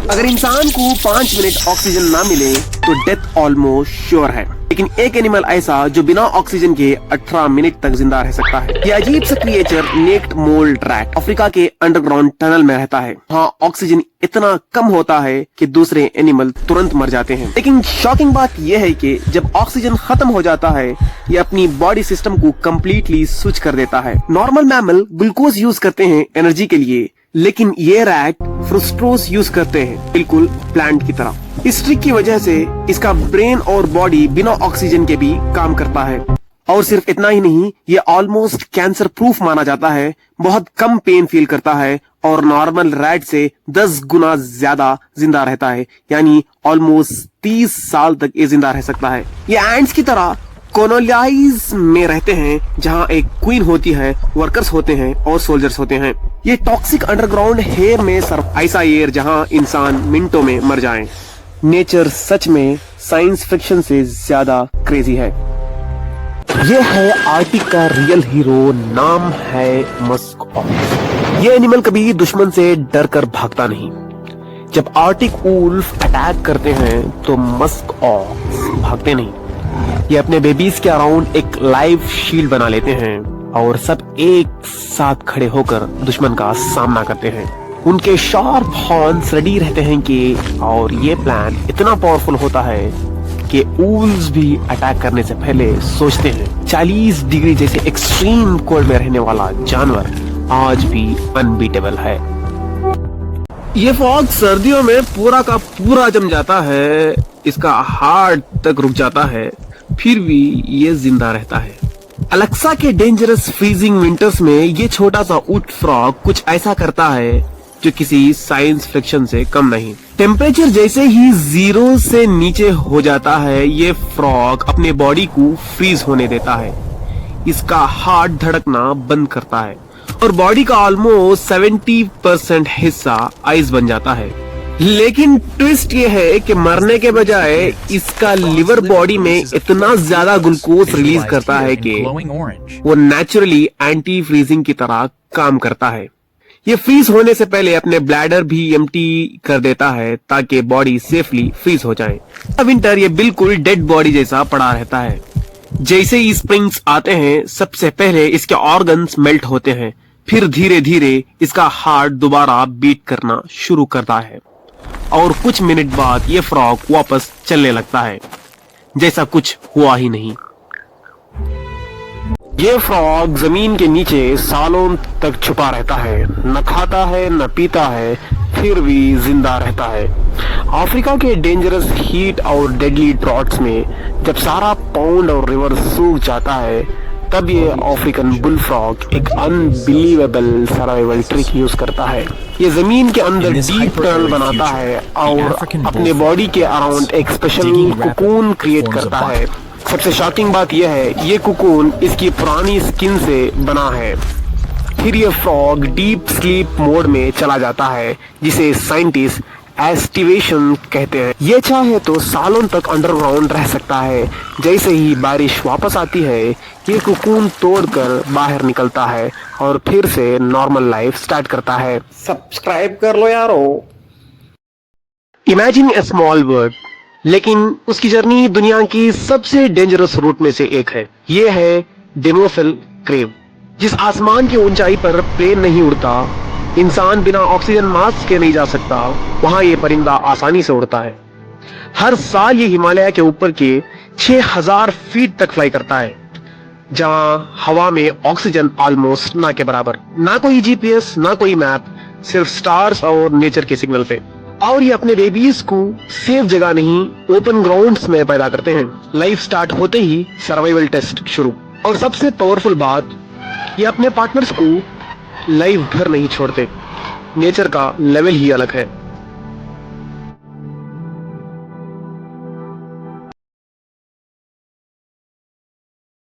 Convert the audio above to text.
अगर इंसान को 5 मिनट ऑक्सीजन ना मिले तो डेथ ऑलमोस्ट श्योर है, लेकिन एक एनिमल ऐसा जो बिना ऑक्सीजन के 18 मिनट तक जिंदा रह सकता है। ये अजीब सा creature naked mole rat Africa के अंडरग्राउंड टनल में रहता है। हाँ, ऑक्सीजन इतना कम होता है कि दूसरे एनिमल तुरंत मर जाते हैं। लेकिन शॉकिंग बात यह है कि जब ऑक्सीजन खत्म हो जाता है, ये अपनी बॉडी सिस्टम को कम्प्लीटली स्विच कर देता है। नॉर्मल मैमल ग्लूकोज यूज करते हैं एनर्जी के लिए, लेकिन ये रैट फ्रुक्टोज यूज करते हैं, बिल्कुल प्लांट की तरह। इस ट्रिक की वजह से इसका ब्रेन और बॉडी बिना ऑक्सीजन के भी काम करता है। और सिर्फ इतना ही नहीं, ये ऑलमोस्ट कैंसर प्रूफ माना जाता है, बहुत कम पेन फील करता है और नॉर्मल रैट से 10 गुना ज्यादा जिंदा रहता है, यानी ऑलमोस्ट 30 साल तक ये जिंदा रह सकता है। ये एंट्स की तरह कॉलोनियाइज में रहते हैं, जहां एक क्वीन होती है, वर्कर्स होते हैं और सोल्जर्स होते हैं। ये टॉक्सिक अंडरग्राउंड हेयर में सिर्फ ऐसा एयर जहां इंसान मिनटों में मर जाएं। नेचर सच में साइंस फिक्शन से ज्यादा क्रेजी है। ये है आर्टिक का रियल हीरो, नाम है मस्क ऑक्स। ये एनिमल कभी दुश्मन से डर कर भागता नहीं। जब आर्टिक वुल्फ अटैक करते हैं तो मस्क ऑक्स भागते नहीं। ये अपने बेबीज के अराउंड एक लाइव शील्ड बना लेते हैं और सब एक साथ खड़े होकर दुश्मन का सामना करते हैं। उनके शार्प हॉर्न्स रेडी रहते हैं कि और ये प्लान इतना पावरफुल होता है कि वुल्व्स भी अटैक करने से पहले सोचते हैं। 40 डिग्री जैसे एक्सट्रीम कोल्ड में रहने वाला जानवर आज भी अनबीटेबल है। ये फॉग सर्दियों में पूरा का पूरा जम जाता है, इसका हार्ट तक रुक जाता है, फिर भी ये जिंदा रहता है। अलेक्सा के डेंजरस फ्रीजिंग विंटर्स में ये छोटा सा वुड फ्रॉग कुछ ऐसा करता है जो किसी साइंस फिक्शन से कम नहीं। टेम्परेचर जैसे ही 0 से नीचे हो जाता है, ये फ्रॉग अपने बॉडी को फ्रीज होने देता है। इसका हार्ट धड़कना बंद करता है और बॉडी का ऑलमोस्ट 70% हिस्सा आइस बन जाता है। लेकिन ट्विस्ट ये है कि मरने के बजाय इसका लिवर बॉडी में इतना ज्यादा ग्लूकोज रिलीज करता है कि वो नेचुरली एंटी फ्रीजिंग की तरह काम करता है। ये फ्रीज होने से पहले अपने ब्लैडर भी एम्प्टी कर देता है ताकि बॉडी सेफली फ्रीज हो जाए। विंटर ये बिल्कुल डेड बॉडी जैसा पड़ा रहता है। जैसे ही स्प्रिंग्स आते हैं, सबसे पहले इसके ऑर्गन्स मेल्ट होते हैं, फिर धीरे धीरे इसका हार्ट दोबारा बीट करना शुरू करता है और कुछ मिनट बाद ये फ्रॉग वापस चलने लगता है जैसा कुछ हुआ ही नहीं। ये फ्रॉग जमीन के नीचे सालों तक छुपा रहता है, न खाता है न पीता है, फिर भी जिंदा रहता है। अफ्रीका के डेंजरस हीट और डेडली ड्रॉट्स में जब सारा पौंड और रिवर सूख जाता है, तब ये अफ्रीकन बुल फ्रॉग एक अनबिलीवेबल सर्वाइवल ट्रिक यूज करता है। ये जमीन के अंदर डीप टनल बनाता है और अपने बॉडी के अराउंड एक स्पेशल कुकून क्रिएट करता है। सबसे शॉकिंग बात यह है, ये कुकून इसकी पुरानी स्किन से बना है। फिर ये फ्रॉग डीप स्लीप मोड में चला जाता है, जिसे साइंटिस्ट एस्टिवेशन कहते हैं। ये चाहे तो सालों तक अंडरग्राउंड रह सकता है। जैसे ही बारिश वापस आती है, ये कुकून तोड़कर बाहर निकलता है और फिर से नॉर्मल लाइफ स्टार्ट करता है। सब्सक्राइब कर लो यारो। इमेजिन ए स्मॉल बर्ड, लेकिन उसकी जर्नी दुनिया की सबसे डेंजरस रूट में से एक है। ये है डेमोफिल क्रेव। जिस आसमान की ऊंचाई पर प्लेन नहीं उड़ता, इंसान बिना ऑक्सीजन मास्क के नहीं जा सकता, वहां ये परिंदा आसानी से उड़ता है। हर साल ये हिमालय के ऊपर के 6000 फीट तक फ्लाई करता है, जहां हवा में ऑक्सीजन ऑलमोस्ट ना के बराबर। ना कोई जीपीएस, ना कोई मैप, सिर्फ स्टार्स और नेचर के सिग्नल पे। और ये अपने बेबीज को सेफ जगह नहीं, ओपन ग्राउंड्स में पैदा करते हैं। लाइफ स्टार्ट होते ही सर्वाइवल टेस्ट शुरू। और सबसे पावरफुल बात, ये अपने पार्टनर्स को लाइफ भर नहीं छोड़ते। नेचर का लेवल ही अलग है।